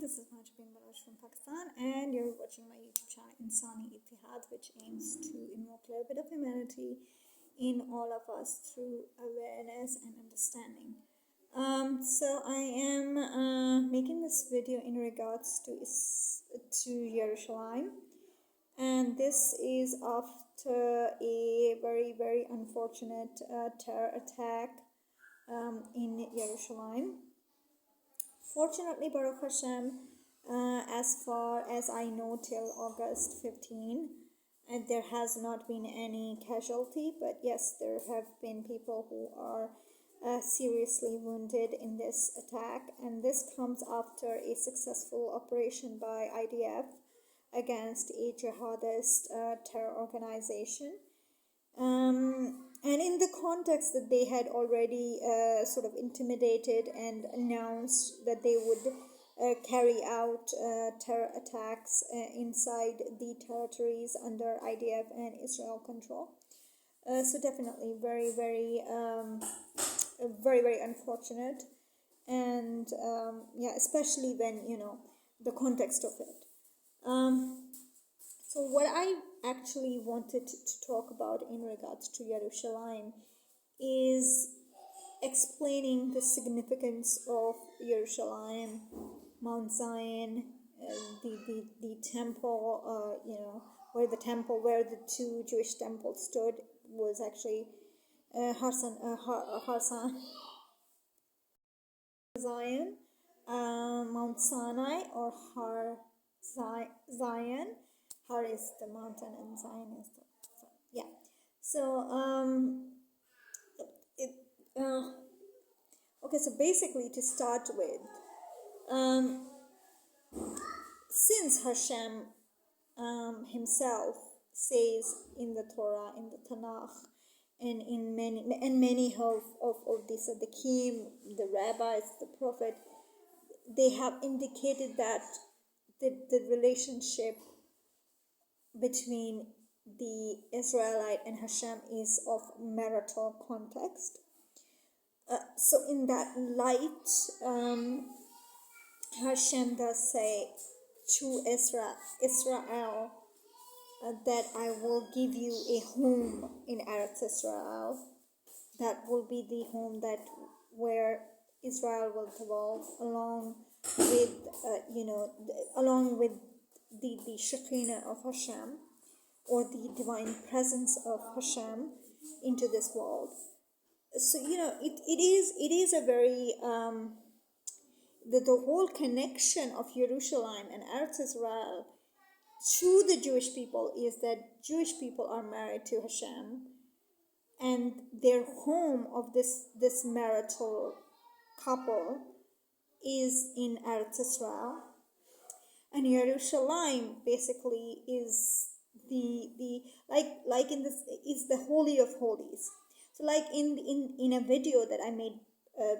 This is Unpacked from Pakistan, and you're watching my YouTube channel ISRAELITES, which aims to invoke a little bit of humanity in all of us through awareness and understanding. So I am making this video in regards to Yerushelam, and this is after a very, very unfortunate terror attack in Yerushelam. Fortunately, Baruch HaShem, as far as I know, till August 15, and there has not been any casualty, but yes, there have been people who are seriously wounded in this attack, and this comes after a successful operation by IDF against a jihadist terror organization. And in the context that they had already sort of intimidated and announced that they would carry out terror attacks inside the territories under IDF and Israel control. So definitely very, very unfortunate, and yeah, especially when the context of it. So what I actually wanted to talk about in regards to Yerushalayim is explaining the significance of Yerushalayim, Mount Zion, the temple, where the two Jewish temples stood was actually Zion, Mount Sinai, or Har Zion. Har is the mountain and Zion is the sun. Yeah. So okay. So basically, to start with, since HaShem himself says in the Torah, in the Tanakh, and in many of the Tzaddikim, the rabbis, the prophet, they have indicated that the relationship between the Israelite and HaShem is of marital context. So in that light, HaShem does say to Israel that I will give you a home in Eretz Israel. That will be the home where Israel will dwell along with the Shekinah of HaShem, or the divine presence of HaShem into this world. So it is a very the whole connection of Yerushalayim and Eretz Israel to the Jewish people is that Jewish people are married to HaShem, and their home of this marital couple is in Eretz Israel. And Yerushalayim basically is the Holy of Holies. So like in a video that I made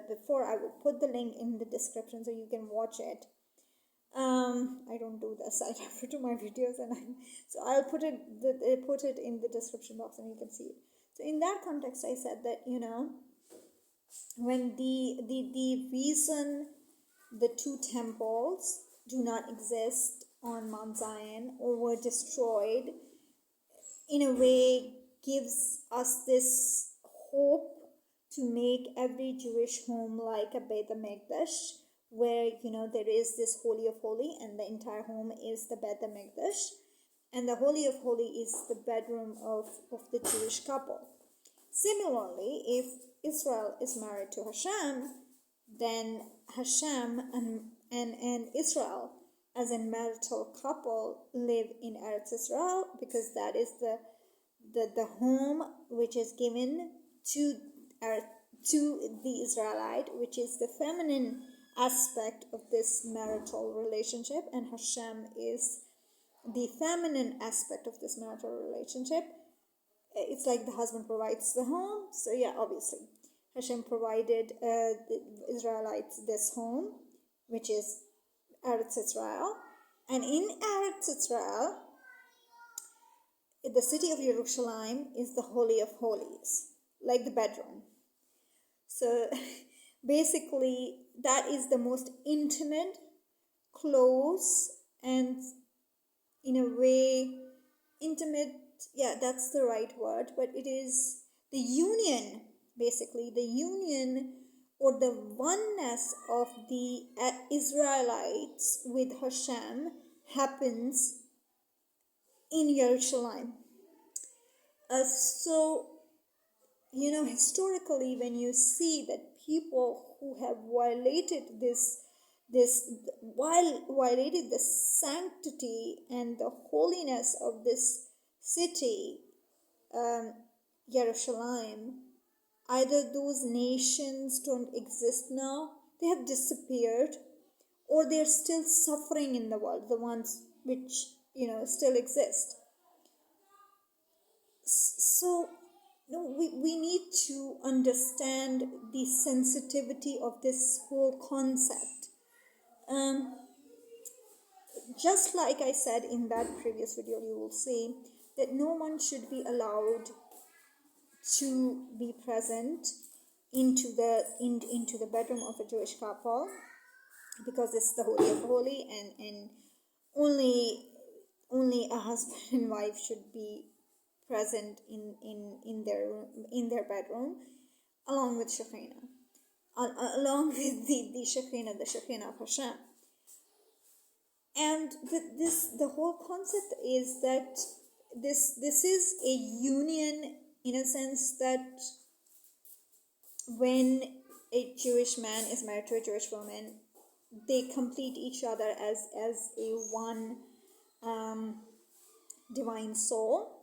before, I will put the link in the description so you can watch it. I don't do this. I refer to my videos, so I'll put it in the description box and you can see it. So in that context, I said that when the reason the two temples do not exist on Mount Zion or were destroyed, in a way gives us this hope to make every Jewish home like a Beit HaMikdash, where there is this Holy of Holies, and the entire home is the Beit HaMikdash, and the Holy of Holies is the bedroom of the Jewish couple. Similarly, if Israel is married to HaShem, then HaShem and Israel as a marital couple live in Eretz Israel, because that is the home which is given to the Israelite, which is the feminine aspect of this marital relationship, and HaShem is the feminine aspect of this marital relationship. It's like the husband provides the home. So yeah, obviously HaShem provided the Israelites this home, which is Eretz Israel. And in Eretz Israel, the city of Yerushalayim is the Holy of Holies, like the bedroom. So basically, that is the most intimate, close and in a way intimate, yeah, that's the right word, but it is the union, basically the union or the oneness of the Israelites with HaShem happens in Yerushelam. So, historically, when you see that people who have violated violated the sanctity and the holiness of this city, Yerushalayim, either those nations don't exist now, they have disappeared, or they're still suffering in the world, the ones which, still exist. So, we need to understand the sensitivity of this whole concept. Just like I said in that previous video, you will see that no one should be allowed to be present into the bedroom of a Jewish couple, because it's the holy of holy, and only a husband and wife should be present in their bedroom, along with Shekhinah, along with the Shekhinah of Hashem. And the whole concept is that this is a union, in a sense that when a Jewish man is married to a Jewish woman, they complete each other as a one divine soul.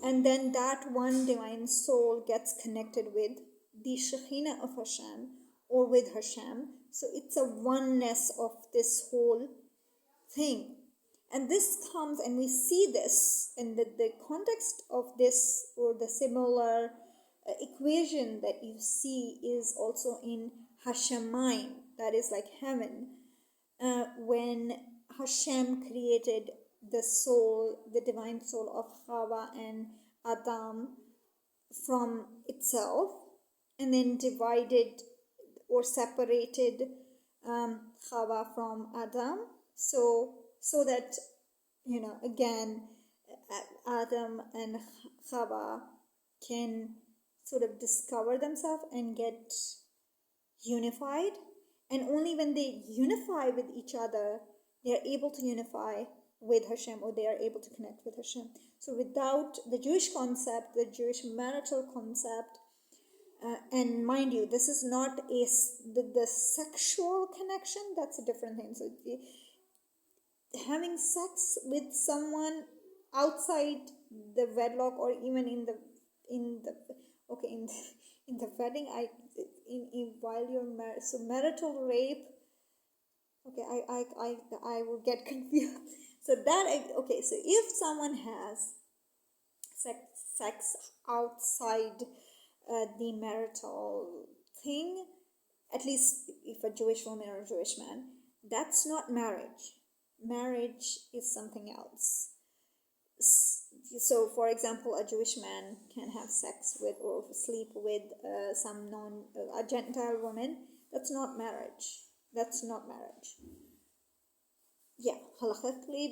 And then that one divine soul gets connected with the Shekhinah of Hashem, or with Hashem. So it's a oneness of this whole thing. And this comes, and we see this, and the context of this, or the similar equation that you see, is also in Hashemayim, that is like heaven, when Hashem created the soul, the divine soul of Chava and Adam from itself, and then divided or separated Chava from Adam, so that, again, Adam and Chava can sort of discover themselves and get unified. And only when they unify with each other, they are able to unify with Hashem, or they are able to connect with Hashem. So without the Jewish concept, the Jewish marital concept, and mind you, this is not the sexual connection, that's a different thing. So having sex with someone outside the wedlock, or even in the wedding, while you're married, so marital rape. Okay, I will get confused. So so if someone has sex outside the marital thing, at least if a Jewish woman or a Jewish man, that's not marriage. Marriage is something else. So, for example, a Jewish man can have sex with or sleep with a Gentile woman. That's not marriage. That's not marriage. Yeah, halachically,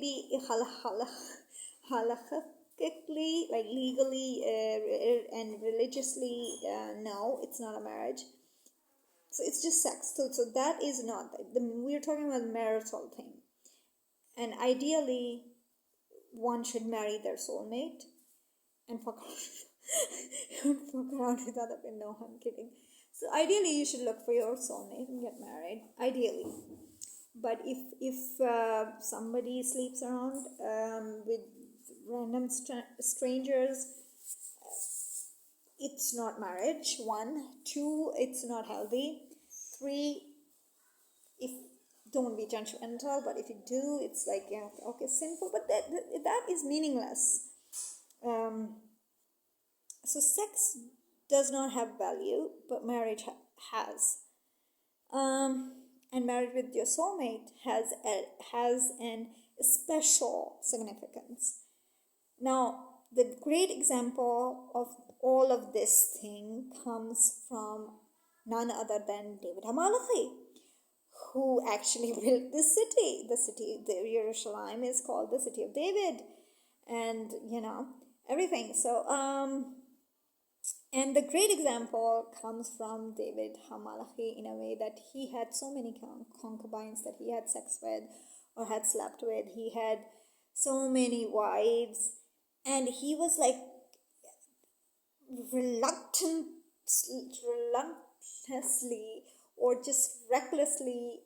like legally and religiously, no, it's not a marriage. So it's just sex. So that is not. We're talking about marital thing. And ideally, one should marry their soulmate and fuck around with other people. No, I'm kidding. So ideally, you should look for your soulmate and get married. Ideally. But if somebody sleeps around with random strangers, it's not marriage. 1, 2, it's not healthy. 3, don't be judgmental, but if you do, it's like, okay, sinful, but that is meaningless. So sex does not have value, but marriage has. And marriage with your soulmate has an special significance. Now, the great example of all of this thing comes from none other than David HaMalachi, who actually built this city. The Yerushelam is called the city of David, and everything. So and the great example comes from David HaMalachi, in a way that he had so many concubines that he had sex with or had slept with. He had so many wives, and he was like reluctantly or just recklessly,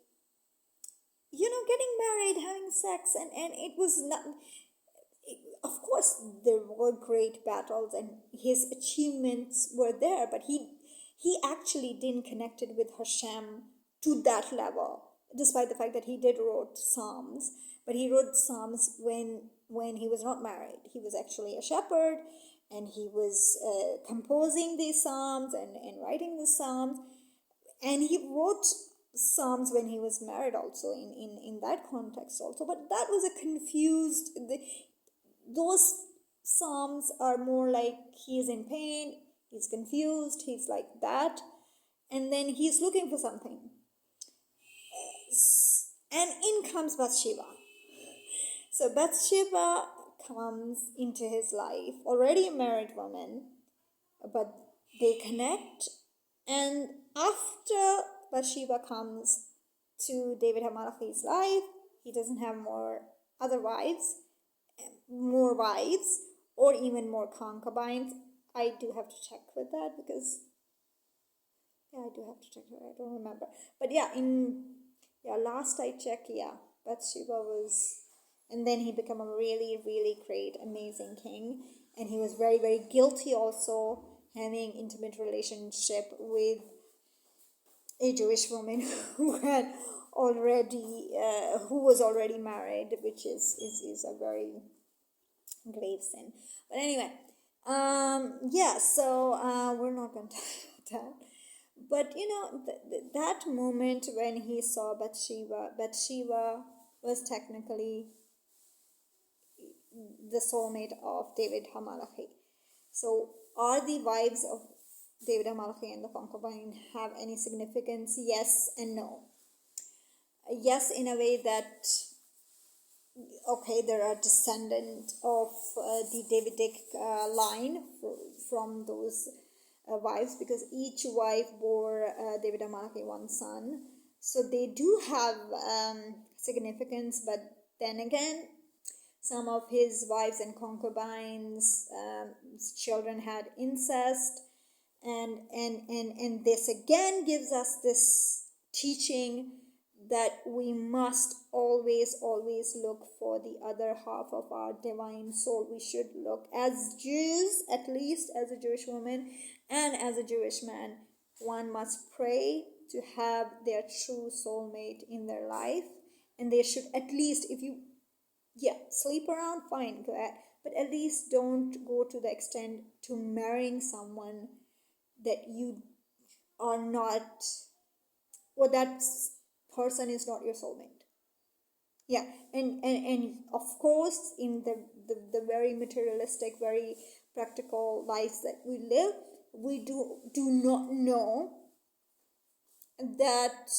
getting married, having sex, and it was not. Of course, there were great battles, and his achievements were there, but he actually didn't connect it with HaShem to that level, despite the fact that he did wrote Psalms. But he wrote Psalms when he was not married. He was actually a shepherd, and he was composing these Psalms and writing the Psalms. And he wrote Psalms when he was married also, in that context also. But that was a confused... those Psalms are more like he is in pain, he's confused, he's like that. And then he's looking for something. And in comes Bathsheba. So Bathsheba comes into his life, already a married woman, but they connect. And after Bathsheba comes to David HaMalachi's life, he doesn't have more wives, or even more concubines. I do have to check with that, because I do have to check that. I don't remember. But last I checked, Bathsheba was... And then he became a really, really great, amazing king. And he was very, very guilty also, having intimate relationship with a Jewish woman who was already married, which is a very grave sin. But anyway, so we're not going to talk about that. But that moment when he saw Bathsheba was technically the soulmate of David HaMalachi. So are the wives of David HaMalachi and the concubine have any significance? Yes and no. Yes, in a way that, okay, there are descendants of the Davidic line from those wives, because each wife bore David HaMalachi one son. So they do have significance, but then again, some of his wives and concubines' children had incest, and this again gives us this teaching that we must always look for the other half of our divine soul. We should look, as Jews, at least as a Jewish woman and as a Jewish man, one must pray to have their true soulmate in their life. And they should, at least, if you sleep around, fine, go ahead, but at least don't go to the extent to marrying someone that you are not, or that person is not your soulmate. And of course, in the very materialistic, very practical lives that we live, we do not know that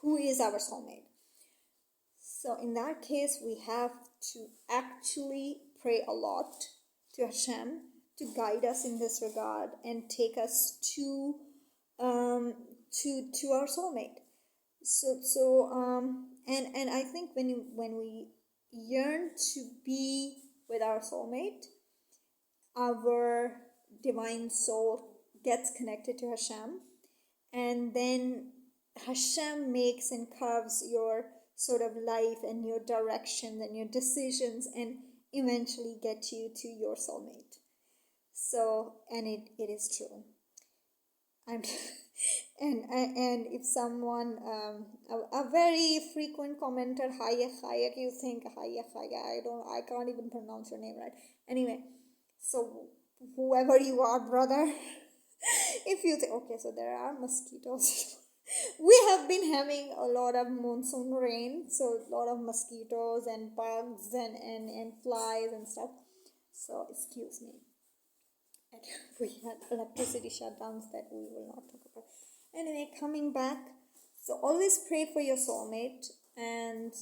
who is our soulmate. So in that case, we have to actually pray a lot to HaShem to guide us in this regard and take us to our soulmate. And I think when we yearn to be with our soulmate, our divine soul gets connected to HaShem, and then HaShem makes and carves your sort of life and your direction and your decisions, and eventually get you to your soulmate. So, and it is true. And if someone, a very frequent commenter, Hayek, you think Hayek, I can't even pronounce your name right. Anyway, so whoever you are, brother, if you think, okay, so there are mosquitoes. We have been having a lot of monsoon rain, so a lot of mosquitoes and bugs and flies and stuff. So excuse me. And we had electricity shutdowns that we will not talk about. Anyway, coming back. So always pray for your soulmate, and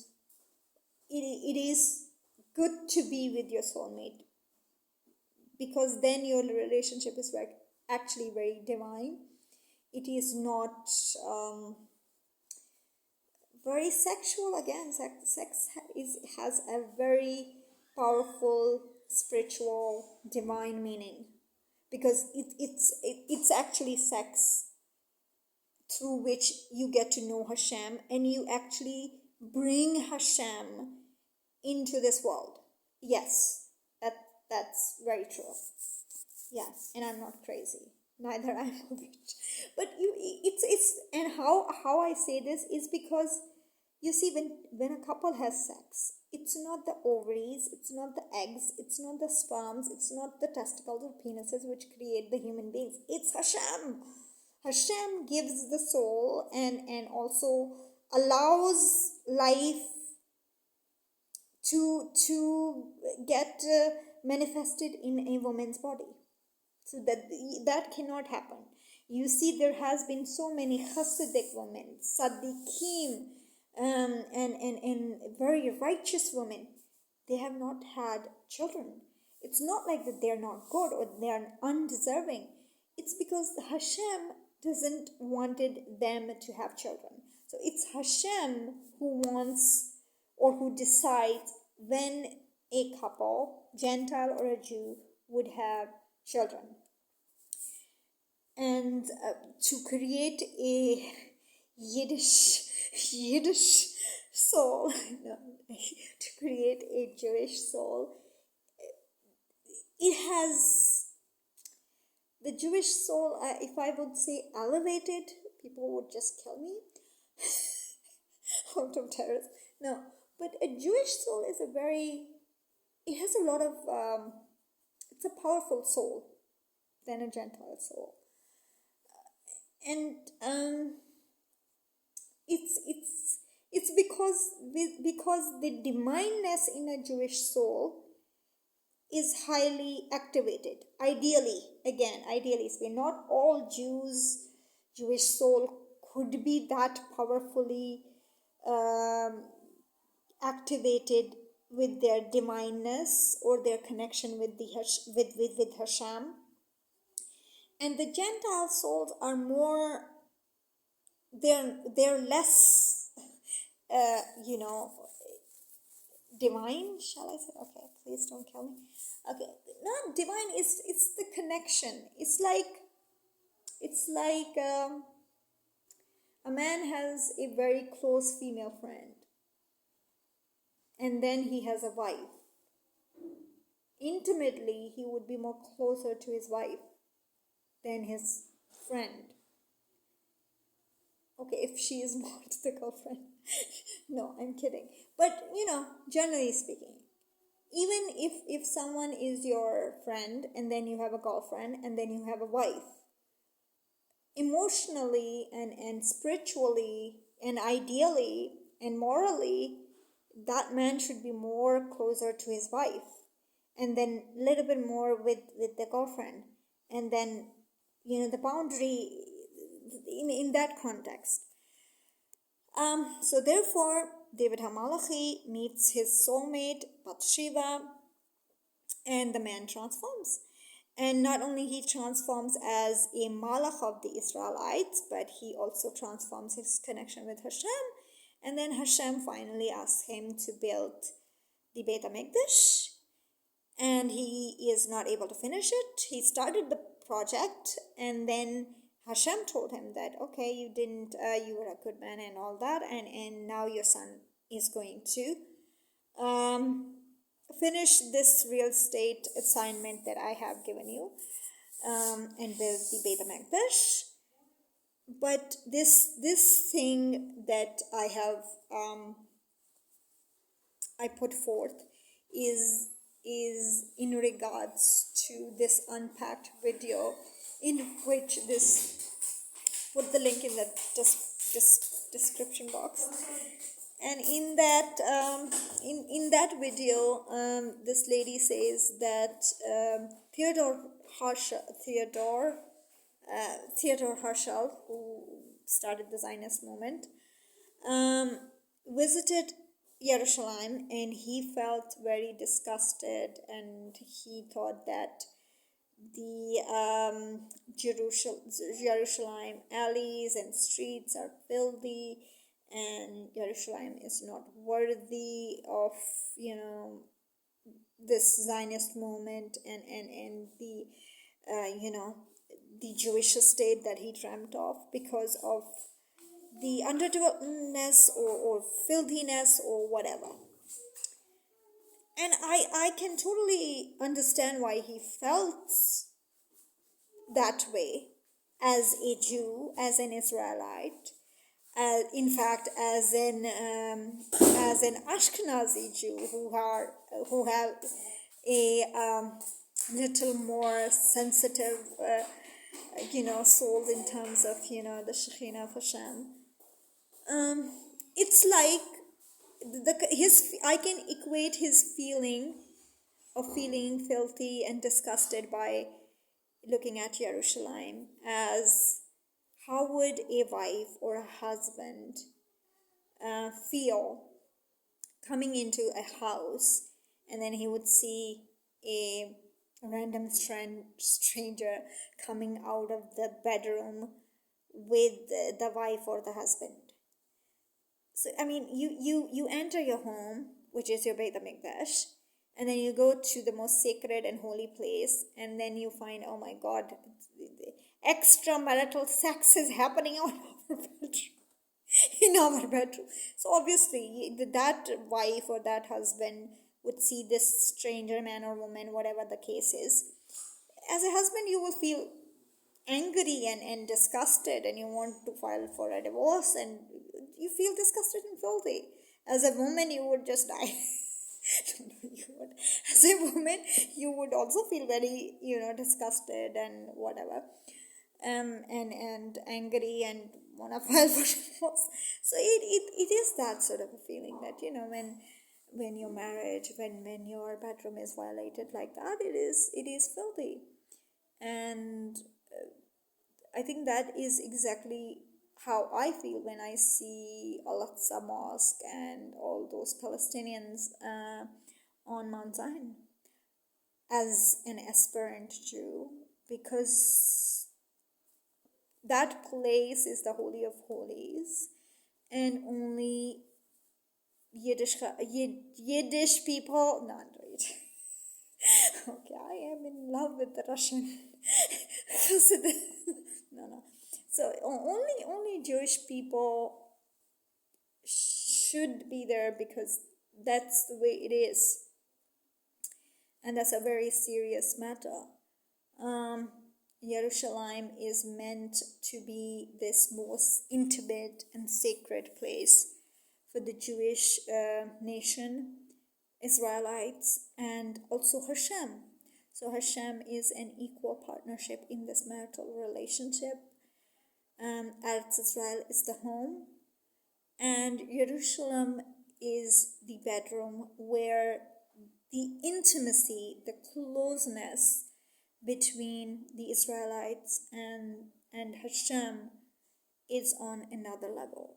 it is good to be with your soulmate, because then your relationship is actually very divine. It is not very sexual. Again, sex has a very powerful spiritual divine meaning, because it's actually sex through which you get to know HaShem, and you actually bring HaShem into this world. Yes, that's very true. Yeah, and I'm not crazy. Neither I'm a witch. But it's and how I say this is because you see, when a couple has sex, it's not the ovaries, it's not the eggs, it's not the sperms, it's not the testicles or penises which create the human beings. It's HaShem. HaShem gives the soul and also allows life to get manifested in a woman's body. So that cannot happen. You see, there has been so many Hasidic women, Tzaddikim, and very righteous women. They have not had children. It's not like that they're not good or they are undeserving. It's because HaShem doesn't wanted them to have children. So it's HaShem who wants or who decides when a couple, Gentile or a Jew, would have children. And to create a Yiddish soul, no, to create a Jewish soul, it has the Jewish soul. If I would say elevated, people would just kill me out of terror. No, but a Jewish soul is it has a lot of, it's a powerful soul than a Gentile soul. And it's because the divineness in a Jewish soul is highly activated. Ideally speaking, not all Jewish soul could be that powerfully activated with their divineness or their connection with with HaShem. And the Gentile souls are more, they're less, divine, shall I say? Okay, please don't kill me. Okay, not divine, it's the connection. It's like a man has a very close female friend, and then he has a wife. Intimately, he would be more closer to his wife than his friend. Okay, if she is not the girlfriend. No, I'm kidding. But, generally speaking, even if someone is your friend and then you have a girlfriend and then you have a wife, emotionally and spiritually and ideally and morally, that man should be more closer to his wife, and then a little bit more with the girlfriend, and then the boundary in that context. So therefore, David HaMalachi meets his soulmate Bathsheba, and the man transforms. And not only he transforms as a Malach of the Israelites, but he also transforms his connection with HaShem. And then HaShem finally asks him to build the Beit HaMikdash, and he is not able to finish it. He started the project, and then HaShem told him that, okay, you were a good man and all that, and now your son is going to finish this real estate assignment that I have given you, and build the Beit HaMikdash. But this thing that I have I put forth is in regards to this Unpacked video, in which put the link in the description box. And in that video, this lady says that Theodore Herzl, who started the Zionist movement, visited Yerushalayim, and he felt very disgusted, and he thought that the Yerushalayim alleys and streets are filthy, and Yerushalayim is not worthy of, this Zionist movement and the, the Jewish state that he dreamt of, because of the underdevelopedness or filthiness or whatever. And I can totally understand why he felt that way as a Jew, as an Israelite, in fact, as an Ashkenazi Jew who have a little more sensitive, soul in terms of the Shekhinah of HaShem. It's like I can equate his feeling of feeling filthy and disgusted by looking at Yerushalayim as, how would a wife or a husband feel coming into a house, and then he would see a random stranger coming out of the bedroom with the wife or the husband. So, I mean, you enter your home, which is your Beit HaMikdash, and then you go to the most sacred and holy place, and then you find, oh my God, extramarital sex is happening out of our bedroom, in our bedroom. So obviously, that wife or that husband would see this stranger man or woman, whatever the case is. As a husband, you will feel angry and disgusted, and you want to file for a divorce, and you feel disgusted and filthy. As a woman, you would just die. As a woman, you would also feel very, disgusted and whatever, and angry and want to file for divorce. So it is that sort of a feeling that, when your marriage, when your bedroom is violated like that, it is filthy. And I think that is exactly how I feel when I see Al-Aqsa Mosque and all those Palestinians on Mount Zion as an aspirant Jew, because that place is the Holy of Holies, and only Yiddish people, not right. Okay, I am in love with the Russian. No. So only Jewish people should be there, because that's the way it is, and that's a very serious matter. Yerushalayim is meant to be this most intimate and sacred place for the Jewish nation, Israelites, and also HaShem. So HaShem is an equal partnership in this marital relationship. Eretz Israel is the home, and Yerushalayim is the bedroom where the intimacy, the closeness between the Israelites and HaShem is on another level.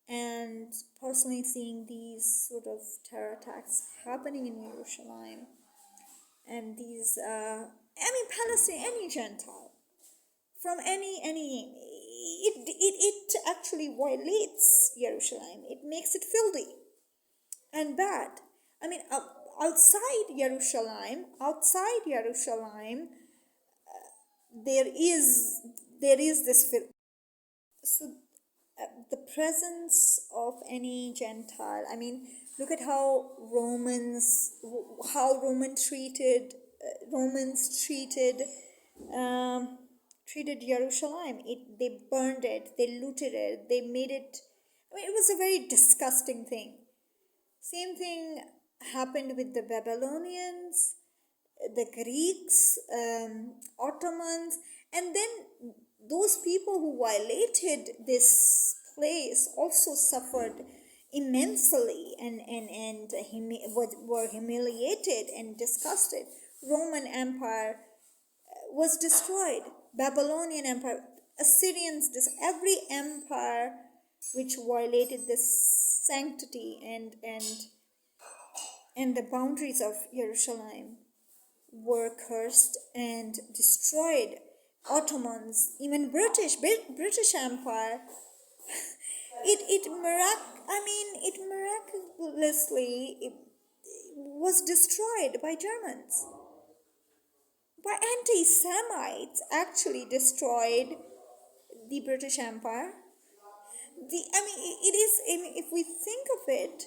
And personally seeing these sort of terror attacks happening in Yerushalayim, and these, Palestine, any Gentile, from it actually violates Yerushalayim. It makes it filthy and bad. Outside Yerushalayim, there is this filth. So the presence of any Gentile, look at how Romans treated Yerushalayim. They burned it, they looted it, they made it. It was a very disgusting thing. Same thing happened with the Babylonians, the Greeks, Ottomans, and then those people who violated this place also suffered immensely and were humiliated and disgusted. Roman Empire was destroyed. Babylonian Empire. Assyrians, every empire which violated this sanctity and the boundaries of Yerushalayim were cursed and destroyed. Ottomans, even British Empire, it miraculously was destroyed by Germans. By anti-Semites actually destroyed the British Empire. If we think of it,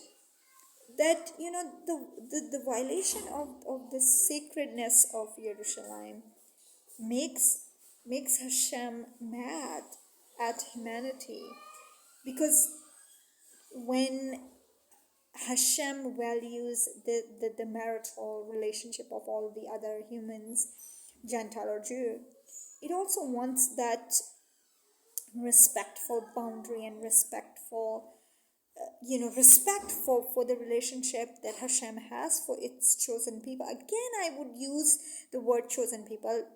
that the violation of the sacredness of Yerushalayim makes HaShem mad at humanity, because when HaShem values the marital relationship of all the other humans, Gentile or Jew, it also wants that respectful boundary and respectful respect for the relationship that HaShem has for its chosen people. Again, I would use the word chosen people,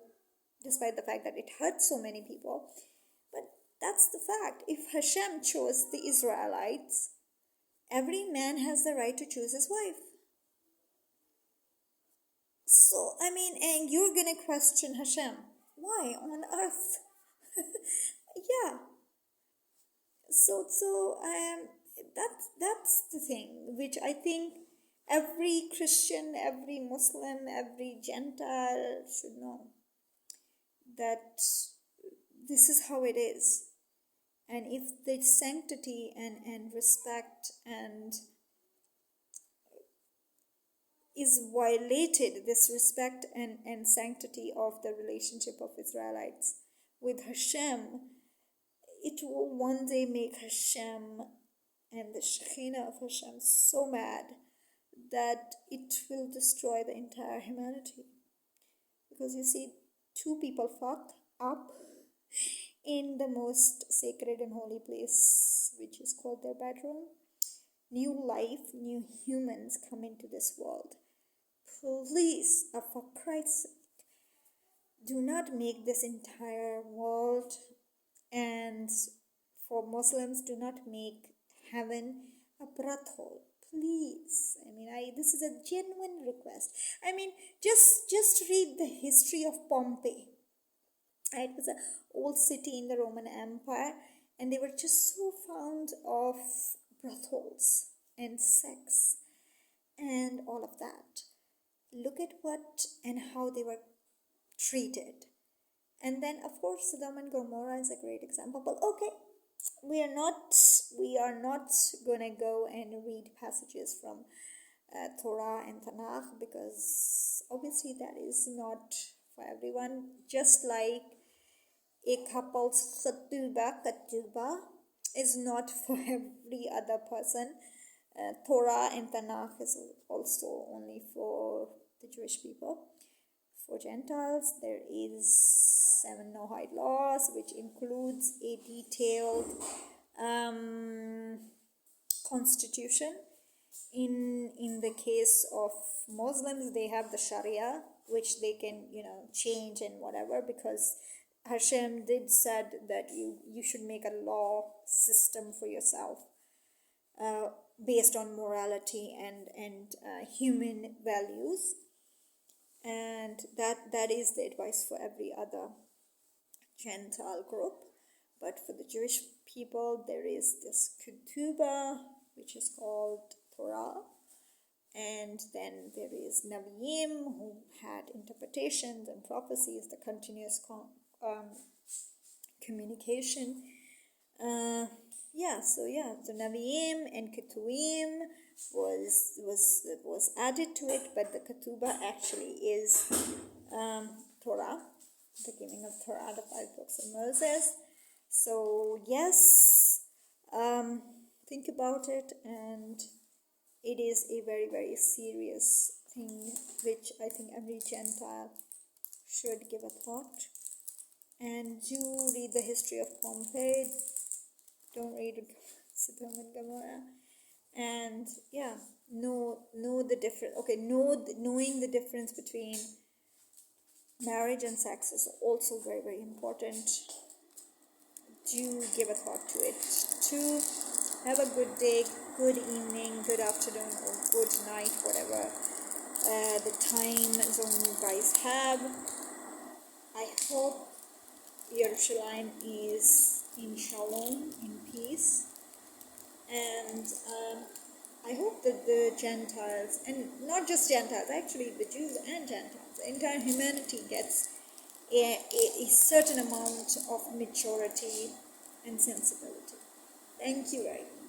despite the fact that it hurts so many people. But that's the fact. If HaShem chose the Israelites, every man has the right to choose his wife. So, and you're going to question HaShem. Why on earth? Yeah. So that's the thing, which I think every Christian, every Muslim, every Gentile should know, that this is how it is. And if the sanctity and respect and is violated, this respect and sanctity of the relationship of Israelites with HaShem, it will one day make HaShem and the Shekhinah of HaShem so mad that it will destroy the entire humanity. Because you see, two people fuck up in the most sacred and holy place, which is called their bedroom. New life, new humans come into this world. Please, for Christ's sake, do not make this entire world, and for Muslims, do not make heaven a brothel. Please. This is a genuine request. Just read the history of Pompeii. It was an old city in the Roman Empire, and they were just so fond of brothels and sex and all of that. Look at what and how they were treated. And then, of course, Sodom and Gomorrah is a great example. But okay, we are not gonna go and read passages from Torah and Tanakh, because obviously that is not for everyone. Just like a couple's ketubah is not for every other person. Torah and Tanakh is also only for the Jewish people. For Gentiles, there is 7 Noahide laws, which includes a detailed constitution. In the case of Muslims, they have the Sharia, which they can change and whatever, because HaShem did said that you should make a law system for yourself based on morality and human values. And that is the advice for every other Gentile group. But for the Jewish people, there is this ketubah, which is called Torah. And then there is Naviim, who had interpretations and prophecies, the continuous communication. So Naviim and Ketuim was added to it, but the Ketubah actually is Torah, the giving of Torah, the 5 books of Moses. So yes, think about it, and it is a very, very serious thing, which I think every Gentile should give a thought. And do read the history of Pompeii. Don't read Sodom and Gomorrah. And know the difference. Okay, knowing the difference between marriage and sex is also very, very important. do give a thought to it too. Have a good day, good evening, good afternoon, or good night, whatever the time zone you guys have. I hope Yerushelam is in shalom, in peace, and I hope that the Gentiles, and not just Gentiles, actually the Jews and Gentiles, the entire humanity gets a certain amount of maturity and sensibility. Thank you very much.